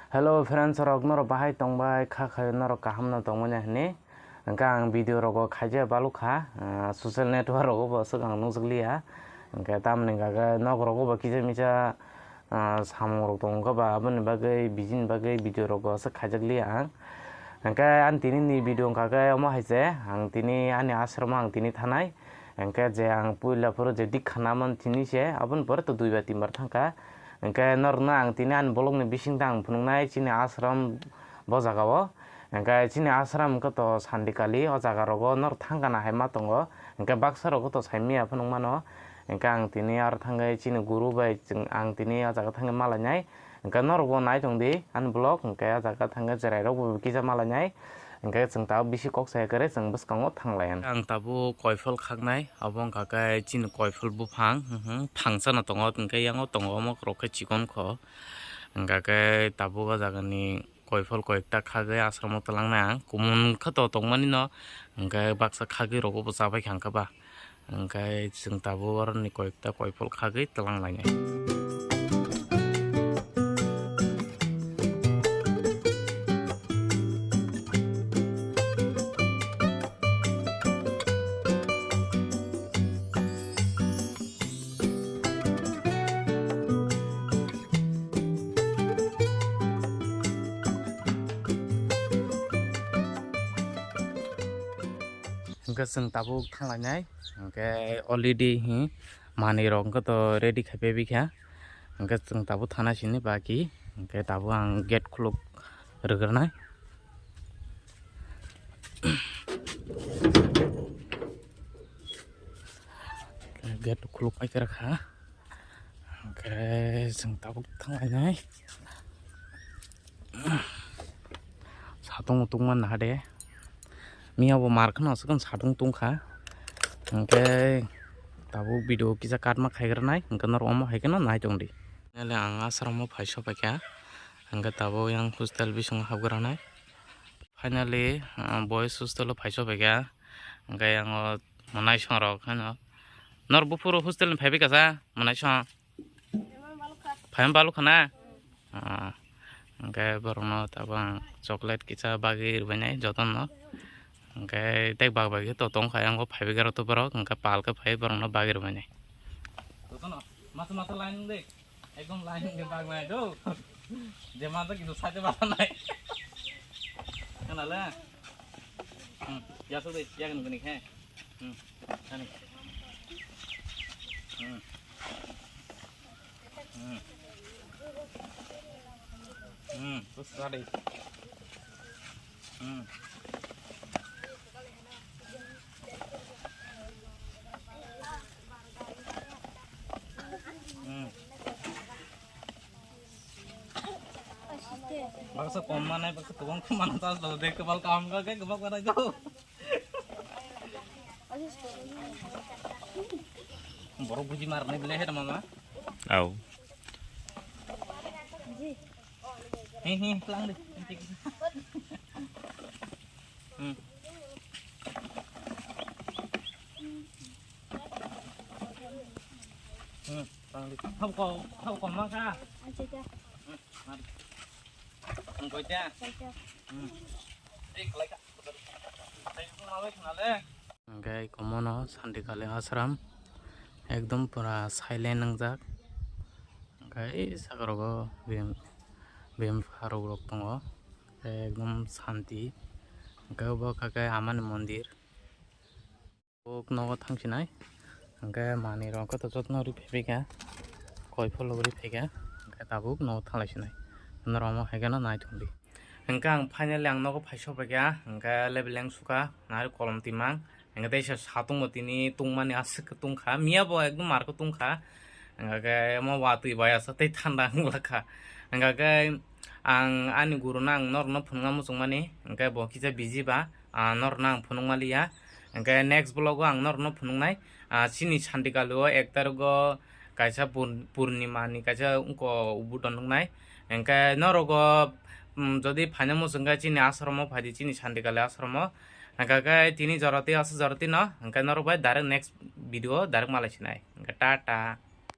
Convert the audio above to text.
Hello friends, rok noro bahai tongbai kha noro kaham no tongmanya hne engka ang video rogo khaja balukha social network rogo bo sagang nusgliya engka tamne gaga nog rogo ba kije misa samung rok tongga ba aboni bagai bijin bagai video rogo sa khajagliya ang engka an tini ni video gaga omo haise ang tini ani ashram ang tini thanai engka je ang puila puro je dikhanaman tini se abon por to 2 ba 3 bar thangka engka norna ang tini an bolong ni bisingtang phunungnai chini ashram bojagao engka chini ashram ko to sandikali o jaga rogo nor thangana haima tongo engka baksa rogo to saimia phunungmano engka ang tini ar thangai chini guru bai ang tini o jaga thangai malanyai engka norgo nai tongdi an blog engka jaga thangai jerai rogo kisa malanyai engka jeng ta bisi kok sai kare jeng bskango thanglayan ang tabu koifol khagnai abong kakai chini koifol buphang phangchana tongo engka yango tongo mo kroke chikon kho engka kai tabu ga jagani koifol koekta khagai asramo talangnai kumun khato tongmani no engka baksa khagi rogo bo sabai khangka ba engka jeng tabu arni koekta koifol khagai talanglai engka jeng tabu thanglainai engka already mani rok to ready khaipe bikha engka jeng tabu thana sini baki engka tabu ang gate khuluk rogrnai gate khuluk pai kha engka jeng tabu thanglainai satung tungman hade miabo markhana sakon satung tungkha engke tabu video kisa katma khaigrnai engka nor omo haikena nai tongdi nele ang asramo phaisho paikha engka tabu yang hostel bisong habgranai finally boys hostel phaisho paikha engka yang manai songrok hano nor bufuro hostel phaibe kasa manai song phaim balu khana engka borno tabang chocolate kisa bagi banai joton no engka tek bag bagi to tong khayang ko phaibe garo to borok engka pal ka phai borno bagir banai joton mata mata line de ekdom line de bag nai do je mata kitu saje bata nai kanala ya so de ya kan gani he ani terus tadi baksa koma naik baksa tuang kemana tas lo dek kebal kam ka kayak kebal kada itu baru buji marne beli he mama au pulang deh không còn mắc ha không có cha okay komono sandikale ashram ekdom pura silent nangjak okay sagrogo bem farog rok tongo ekdom shanti okay bo kakai amani mondir ok nogo thangsinai okay mani rok to jotno ri phebika koifol ri phega okay tabuk no thalaisinai noramo haigana nai thongdi engka ang finally ang nogo phaisho bega engka lebeleng suka nar kolom timang engka desa satung motini tungmani asik tungkha miabo ekdom marko tungkha engka mo watui baya sa tei thanda nglakha engka ang ani guru nang nor no phunga musungmani engka bo kisa busy ba nor nang phunungmaliya engka next vlog ang nor no phunungnai chini sandikalu 1 tarik kaisa purnima ni kaisa unko ubuton nungnai engka norogo jodi phane musungga chini asramo phadi chini sandikale asramo engka kai tini joroti asa joroti no engka norobai direct next video direct malaisinai engka tata